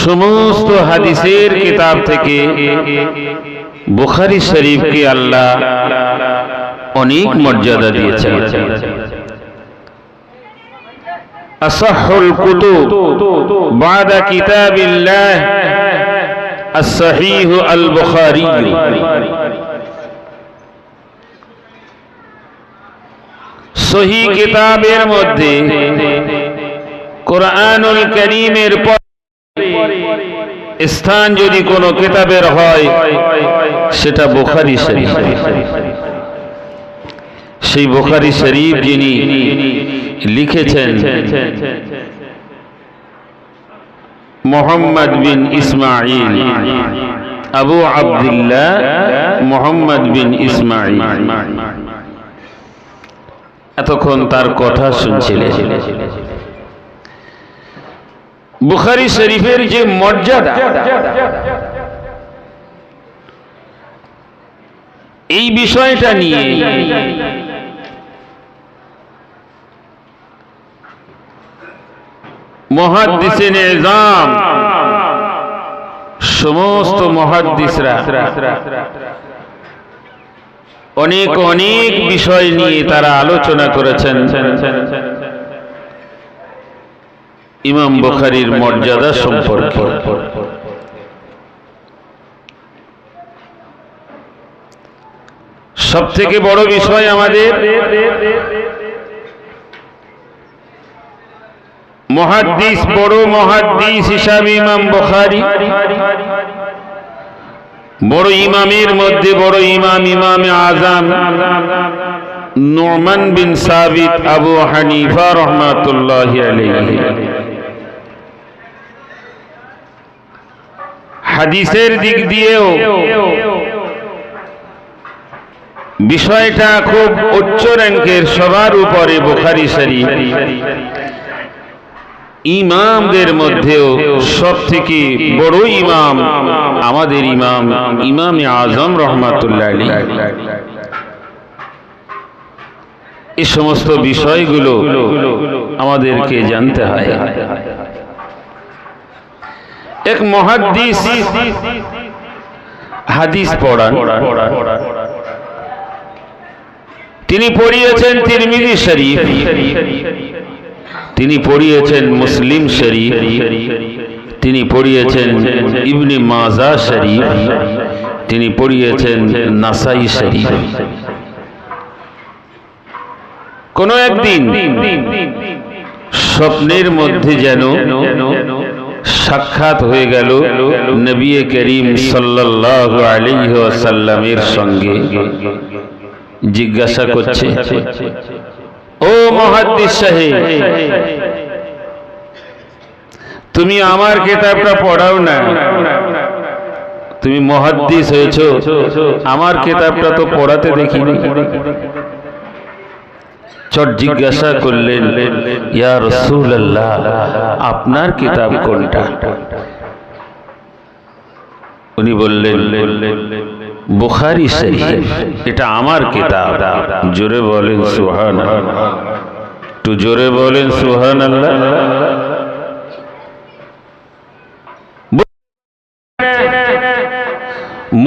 সমস্ত হাদিসের কিতাব থেকে বুখারী শরীফকে আল্লাহ অনেক মর্যাদা দিয়েছেন। আসাহুল কুতুব বাদা কিতাবিল্লাহ as-sahih al-bukhari। সহিহ কিতাবের মধ্যে কোরআনুল কারীমের পরে স্থান যদি কোনো কিতাবের হয় সেটা বুখারী শরীফ। সেই বুখারী শরীফ যিনি লিখেছেন মুহাম্মদ বিন ইসমাঈল, আবু আব্দুল্লাহ মুহাম্মদ বিন ইসমাঈল। এতক্ষণ তার কথা শুনছিলেন। বুখারী শরীফের যে মর্যাদা, এই বিষয়টা নিয়ে মুহাদ্দিসিন ইজাম, সমস্ত মুহাদ্দিসরা অনেক অনেক বিষয় নিয়ে তারা আলোচনা করেছেন ইমাম বুখারীর মর্যাদা সম্পর্কে। সবথেকে বড় বিষয় আমাদের মুহাদ্দিস, বড় মুহাদ্দিস হিসাবে ইমাম বুখারী, বড় ইমামের মধ্যে বড় ইমাম, ইমামে আযম নু'মান বিন সাবিত আবু হানিফা রাহমাতুল্লাহি আলাইহি। হাদিসের দিক দিয়েও বিষয়টা খুব উচ্চ র্যাঙ্কের, সবার উপরে বুখারী শরীফ। ইমামদের মধ্যেও সবথেকে বড় ইমাম আমাদের ইমাম, ইমামে আযম রাহমাতুল্লাহি আলাইহি। এই সমস্ত বিষয়গুলো আমাদেরকে জানতে হয়। এক মুহাদ্দিস হাদিস পড়ান, তিনি পড়িয়েছেন তিরমিজি শরীফ, তিনি পড়িয়েছেন মুসলিম শরীফ, তিনি পড়িয়েছেন ইবনে মাজাহ শরীফ, তিনি পড়িয়েছেন নাসাই শরীফ। কোন একদিন স্বপ্নের মধ্যে যেন সাক্ষাৎ হয়ে গেল নবী করিম সাল্লাল্লাহু আলাইহি ওয়াসাল্লামের সঙ্গে। জিজ্ঞাসা করছে, ও মুহাদ্দিস সাহেব, তুমি আমার কিতাবটা পড়াও না, তুমি মুহাদ্দিস হয়েছো, আমার কিতাবটা তো পড়াতে দেখিনি। চট জিজ্ঞাসা করলেন, ইয়া রাসূলুল্লাহ, আপনার কিতাব কোনটা? উনি বললেন, বুখারী শরীফ, এটা আমার কিতাব। জোরে বলেন সুবহানাল্লাহ, একটু জোরে বলেন সুবহানাল্লাহ।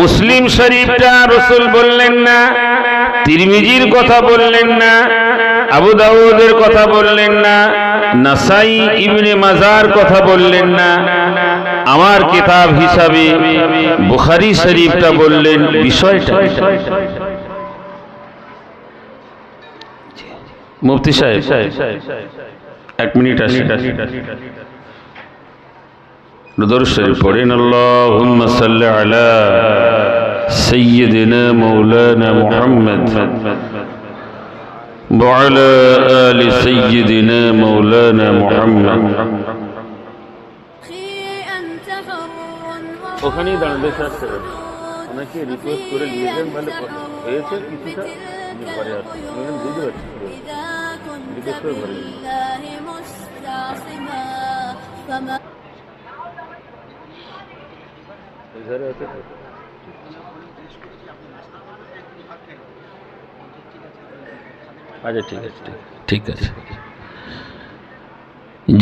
মুসলিম শরীফটা রাসূল বললেন না, তিরমিজির কথা বললেন না, আবু দাউদের কথা বললেন না, নাসাই ইবনে মাজার কথা বললেন না, আমার কিতাব হিসাবে বুখারী শরীফটা বললেন। বিষয়টা মুফতি সাহেব, এক মিনিট আসেন, দরুদ শরীফ পড়েন। আল্লাহুম্মা সাল্লি আলা সাইয়্যিদিনা মাওলানা মুহাম্মদ ওয়া আলা আলি সাইয়্যিদিনা মাওলানা মুহাম্মদ। ওখানেই দাঁড়াবে স্যার, ওনাকে রিকোয়েস্ট করে নিয়েছেন, মানে হয়েছে কিছুটা ঘরে আসছে, বুঝতে পারছি, রিকোয়েস্ট করে ঘরে ঘরে আছে। আচ্ছা ঠিক আছে, ঠিক আছে।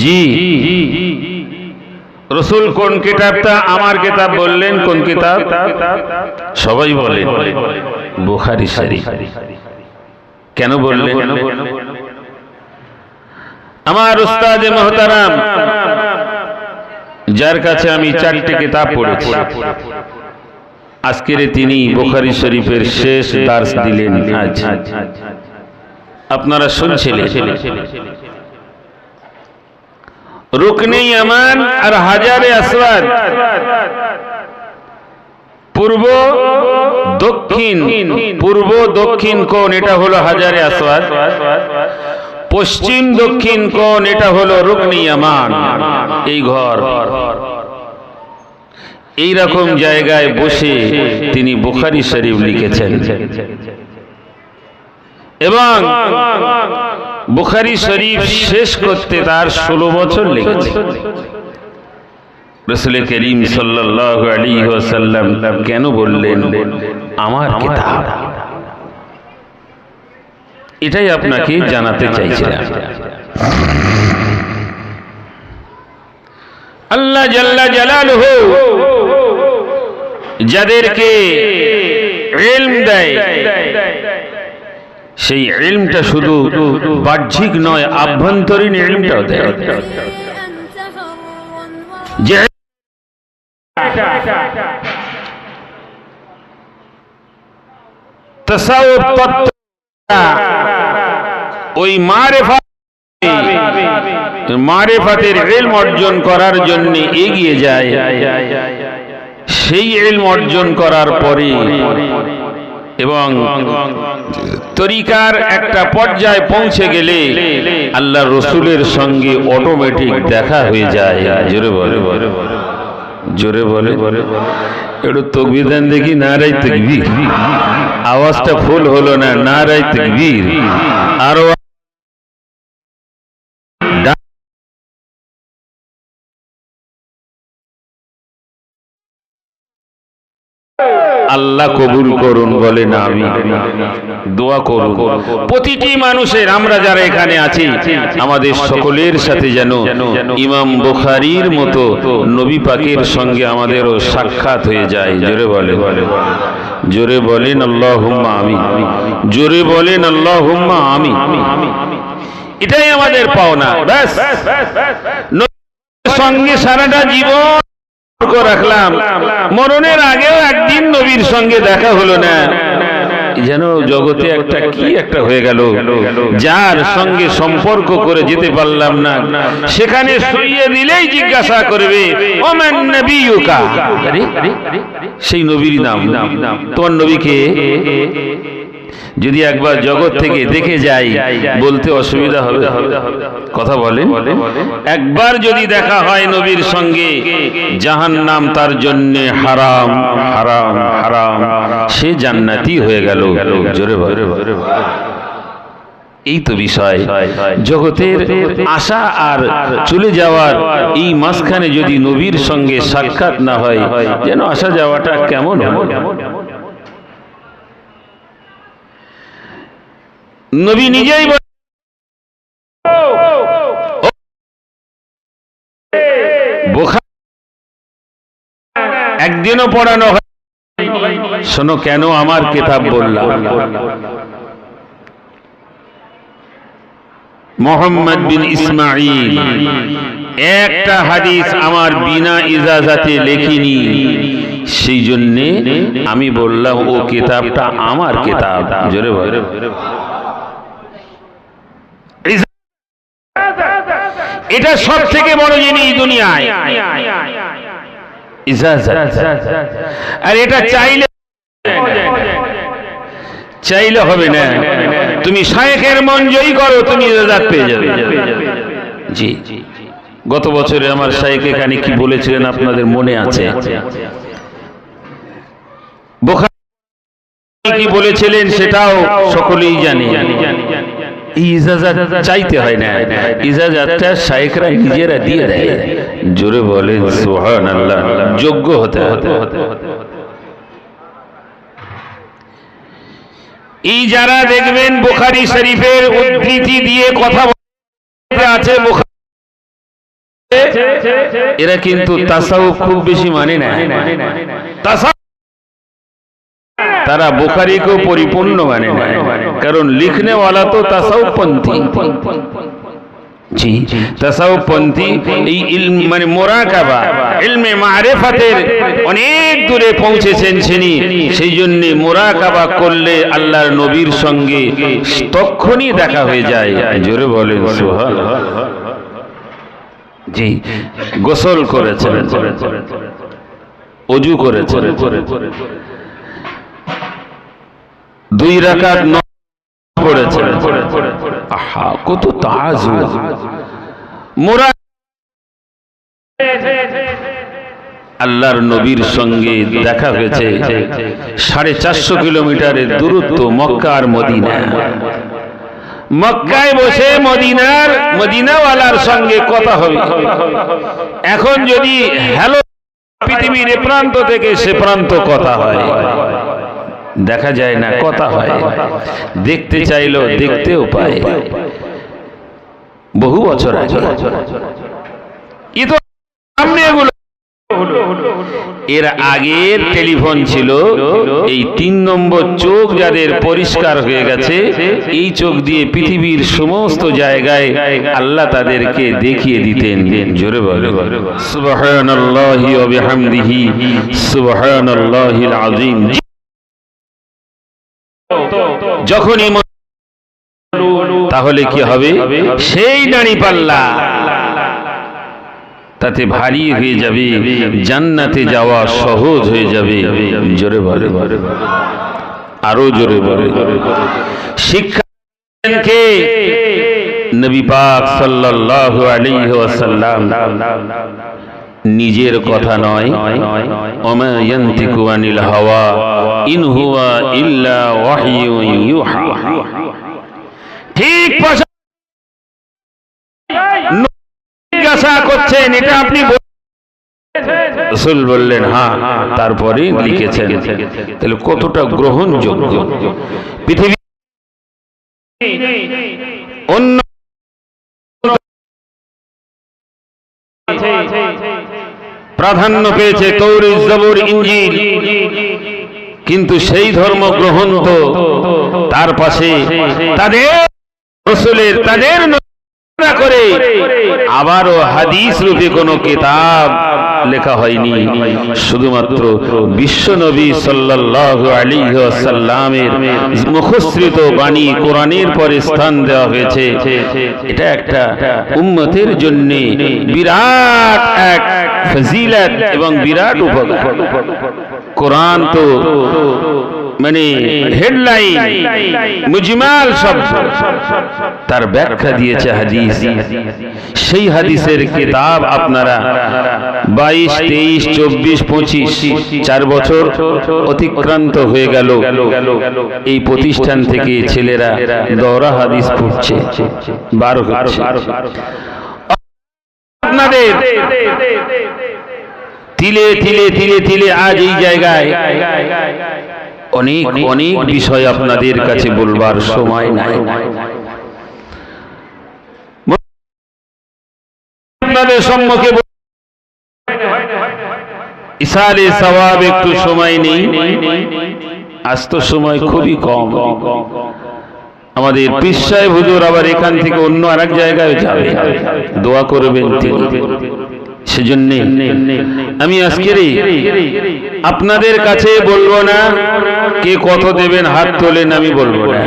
জি রসুল কোন কিতাবটা আমার কিতাব বললেন? কোন কিতাব? সবাই বলেন বুখারী শরীফ। কেন বললেন? আমার উস্তাদ মুহতারাম, যার কাছে আমি 4টি কিতাব পড়েছি, আজকের তিনি বুখারী শরীফের শেষ দার্স দিলেন। আজ আপনারা শুনছিলেন রুকনে ইয়ামান আর হাজারে আসওয়াদ, পূর্ব দক্ষিণ কোণ, এটা হলো হাজারে আসওয়াদ। পশ্চিম দক্ষিণ কোণ, এটা হলো রুকনে ইয়ামান। এই ঘর, এই রকম জায়গায় বসে তিনি বুখারী শরীফ লিখেছেন এবং বুখারী শরীফ শেষ করতে তার 16 বছর লেগেছে। রাসূল করিম সাল্লাল্লাহু আলাইহি ওয়াসাল্লাম কেন বললেন আমার কিতাব? এটাই আপনাকে জানাতে চাইছিলাম। আল্লাহ জাল্লা জালালুহু যাদেরকে ইলম দেয়, সেই ইলমটা শুধু বাহ্যিক নয়, আভ্যন্তরীণ ইলমটাও দেয়। যে তাসাউফ তত্ত্ব, ওই মারিফাতের ইলম অর্জন করার জন্য এগিয়ে যায়, সেই ইলম অর্জন করার পরে এবং তরিকার একটা পর্যায়ে পৌঁছে গেলে আল্লাহ রসুলের সঙ্গে অটোমেটিক দেখা হয়ে যায়। জোরে বলে একটু তাকবীর দেন দেখি। নারায়ে তাকবীর। আওয়াজটা ফুল হলো না। নারায়ে তাকবীর। আরো আল্লাহ কবুল করুন বলেন আমি। দোয়া করুন প্রতিটি মানুষের, আমরা যারা এখানে আছি আমাদের সকলের সাথে যেন ইমাম বুখারীর মতো নবী পাকের সঙ্গে আমাদেরও সাক্ষাৎ হয়ে যায়। জোরে বলেন আল্লাহুম্মা আমিন। জোরে বলেন আল্লাহুম্মা আমিন। এটাই আমাদের পাওনা। ব্যাস, নবীর সঙ্গে সারাটা জীবন রাখলাম, মরণের আগেও একদিন নবীর সঙ্গে দেখা হলো না, যেন জগতে কি একটা হয়ে গেল। যার সঙ্গে সম্পর্ক করে যেতে পারলাম না, সেখানে শুইয়ে দিলেই জিজ্ঞাসা করবে ওমান নবিয়ুকা, সেই নবীর নাম, তোমার নবীকে যদি একবার জগৎ থেকে দেখে যাই বলতে অসুবিধা হবে? কথা বলেন। একবার যদি দেখা হয় নবীর সঙ্গে, জাহান্নাম তার জন্য হারাম হারাম হারাম, সে জান্নাতি হয়ে গেল। জোরে বলে। এই তো বিষয়। জগতের আসা আর চলে যাওয়ার এই মাঝখানে যদি নবীর সঙ্গে সাক্ষাৎ না হয়, যেন আসা যাওয়াটা কেমন হয়। নবী নিজেই একদিনও পড়ানো হয়, শোনো কেন আমার কিতাব বললাম। মোহাম্মদ বিন ইসমাঈল একটা হাদিস আমার বিনা ইজাজাতে লেখিনি, সেই জন্যে আমি বললাম ও কিতাবটা আমার কিতাব। জোরে বলে। এটা সব থেকে বড় জিনিস দুনিয়ায়, ইজাজত। আর এটা চাইলে হবে না, তুমি শায়েখের মন জয়ী করো, তুমি ইজাজত পেয়ে যাবে। জি, গত বছরে আমার শায়েখ এখানে কি বলেছিলেন আপনাদের মনে আছে? বুখারী কি বলেছিলেন সেটাও সকলেই জানে। ইজাজত চাইতে হয় না, ইজাজতটা শায়েখরা নিজেরা দিয়ে দেয়। জোরে বলেন সুবহানাল্লাহ। যোগ্য হতে হতে এই যারা দেখবেন বুখারী শরীফের উদ্ধৃতি দিয়ে কথা বলতে আছে, এরা কিন্তু তাসাউফ খুব বেশি মানে না। তারা বুখারীকেও পরিপূর্ণ মানে না, কারণ লিখনেওয়ালা তো তাসাউফপন্থী। জি, তাসাউফপন্থী এই ইলম মানে মুরাকাবা ইলমে মারিফাতের অনেক দূরে পৌঁছেছেন তিনি। সেই জন্য মুরাকাবা করলে আল্লাহর নবীর সঙ্গে তখনই দেখা হয়ে যায়। জোরে বলেন সুবহানাল্লাহ। জি, গোসল করেছেন, ওযু করেছেন, 2 রাকাত পড়েছেন। আহা, কত তাজু আল্লাহর নবীর সঙ্গে দেখা হয়েছে। 450 কিলোমিটারের দূরত্ব মক্কা আর মদিনা। মক্কায় বসে মদিনাওয়ালার সঙ্গে কথা হবে। এখন যদি হ্যালো পৃথিবীর এ প্রান্ত থেকে সে প্রান্ত কথা হয়, দেখা যায় না, কথা হয়। দেখতে চাইলো দেখতেও পায়। বহু বছর আগে এর আগের টেলিফোন ছিল। এই 3 নম্বর চোখ যাদের পরিষ্কার হয়ে গেছে, এই চোখ দিয়ে পৃথিবীর সমস্ত জায়গায় আল্লাহ তাদেরকে দেখিয়ে দিতেন। জোরে বলে সুবহানাল্লাহি ওয়া বিহামদিহি সুবহানাল্লাহিল আযীম। যখনই তাহলে কি হবে, সেই দাঁড়িপাল্লা তাতে ভারী হয়ে যাবে, জান্নাতে যাওয়া সহজ হয়ে যাবে। জোরে বলে, আরো জোরে বলে। শিক্ষাকে নবী পাক সাল্লাল্লাহু আলাইহি ওয়াসাল্লাম নিজের কথা নয়, ওমা ইয়ান্তিকু আনিল হাওয়া ইন হুয়া ইল্লা ওয়াহয়ুন ইউহা। ঠিক জিজ্ঞাসা করছেন, এটা আপনি রাসূল বললেন হ্যাঁ, তারপরে লিখেছেন। তাহলে কতটা গ্রহণযোগ্য। পৃথিবী অন্য প্রাধান্য পেয়েছে তৌরাত, জবুর, ইনজিল, কিন্তু সেই ধর্ম গ্রহণ তো তার পাশে তাদের রাসূলের তাদের করে আবারও হাদিস রূপে কোনো কিতাব লেখা হয়নি। শুধুমাত্র বিশ্ব নবী সাল্লাল্লাহু আলাইহি ওয়াসাল্লামের মুখস্থৃত বাণী কোরআনের পরে স্থান দেওয়া হয়েছে। এটা একটা উম্মতের জন্য বিরাট এক ফজিলত এবং বিরাট উপকার। কোরআন তো মানে হেডলাইন, মুজমাল শব্দ, তার ব্যাখ্যা দিয়েছে হাদিস। সেই হাদিসের কিতাব আপনারা 22, 23, 24, 25 4 বছর অতিক্রান্ত হয়ে গেল। এই প্রতিষ্ঠান থেকে ছেলেরা দৌরা হাদিস পড়ছে, 12 হচ্ছে। আপনাদের তিলে তিলে তিলে তিলে আজ এই জায়গায় অনেক অনেক বিষয় আপনাদের কাছে বলবার সময় নাই। আপনাদের সম্মুখে ইসালে সওয়াব একটু সময় নেই, আজ তো সময় খুবই কম। আমাদের পীর সাহেব হুজুর আবার এখান থেকে অন্য আরেক জায়গায় যাবে, দোয়া করবেন তিনি। সেজন্য আমি আজকের আপনাদের কাছে বলবো না কে কত দেবেন, হাত তোলেন, আমি বলবো না।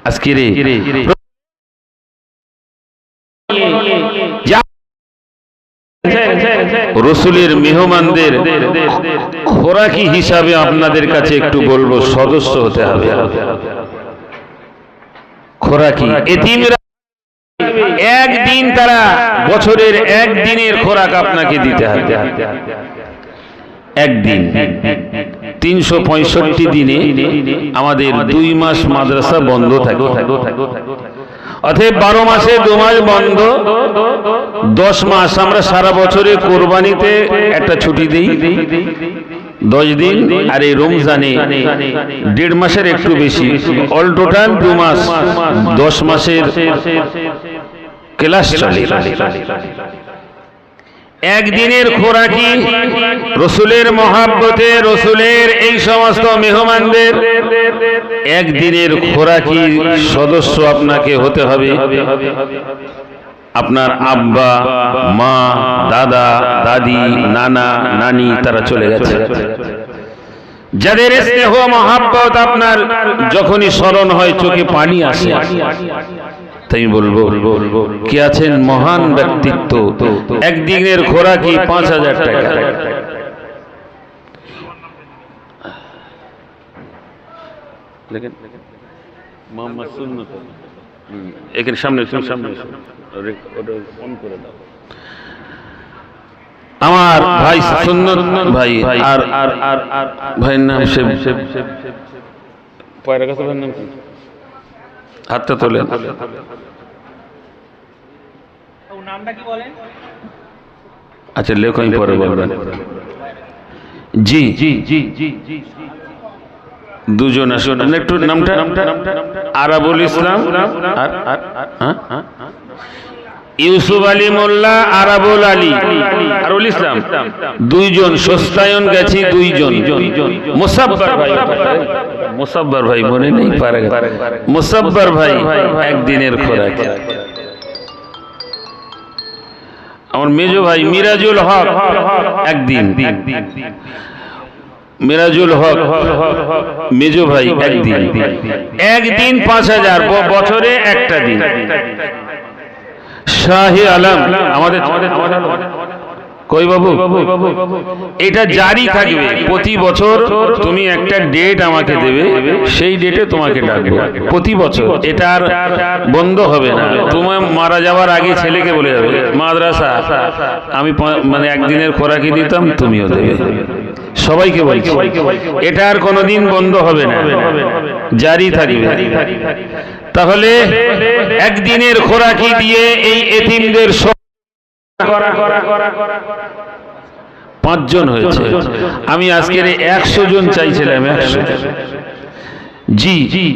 আজকের রসুলের মেহমানদের খোরাকি হিসাবে আপনাদের কাছে একটু বলবো, সদস্য হতে হবে। খোরাকি এতিমরা একদিন, তারা বছরের একদিনের খোরাক আপনাকে দিতে হবে। একদিন 365 দিনে আমাদের 2 মাস মাদ্রাসা বন্ধ থাকে। অতএব 12 মাসে 2 মাস বন্ধ, 10 মাস আমরা সারা বছরে কোরবানিতে একটা ছুটি দেই 10 দিন, আর এই রমজানে 1.5 মাসের একটু বেশি, অল টোটাল 2 মাস। 10 মাসের ক্লাস চলে। একদিনের খোরাকি রসুলের মহাব্বতে, রসুলের এই সমস্ত মেহমানদের একদিনের খোরাকি সদস্য আপনাকে হতে হবে। আপনার আব্বা, মা, দাদা, দাদি, নানা, নানি তারা চলে গেছে, যাদের স্নেহ মহাব্বত আপনার যখনই স্মরণ হয় চোখে পানি আসে। তাই বলবো কি আছেন মহান ব্যক্তিত্ব, একদিনের খোরাকি 5,000 টাকা। এখানে সামনে আমার ভাই সুন্নত ভাই আর ভাইয়ের নাম পয়রা কাছে ভাইয়ের নাম কি? হাতটা তোলেন। আচ্ছা লেখো, আমি পরে বলবেন। জি জি জি জি জি দুজন আসুন একটু। নামটা আরাবুল ইসলাম আর ইউসুফ আলী মোল্লা, আরাবুল আলী, আরাবুল ইসলাম, দুইজন। সস্তায়ন গেছি দুইজন। মুসাব্বার ভাই, মুসাব্বার ভাই মনে নেই পারে, মুসাব্বার ভাই একদিনের খোরাক। আমার মেজো ভাই মিরাজুল হক একদিন, মিরাজুল হক মেজো ভাই একদিন। একদিন 5,000, বছরে একটা দিন। শাহি আলম আমাদের কই বাবু, এটা জারি থাকবে প্রতি বছর। তুমি একটা ডেট আমাকে দেবে, সেই ডেটে তোমাকে ডাকবো প্রতি বছর। এটা আর বন্ধ হবে না। তুমি মারা যাওয়ার আগে ছেলেকে বলে যাবে মাদ্রাসা আমি মানে একদিনের খোরাকি দিতাম, তুমিও দেবে। সবাইকে বলছি, এটা আর কোনোদিন বন্ধ হবে না, জারি থাকবে। তাহলে একদিনের খোরাকি দিয়ে এই এতিমদের 5 জন হয়েছে। আমি আজকের 100 জন চাইছিলাম, 100। জি জি।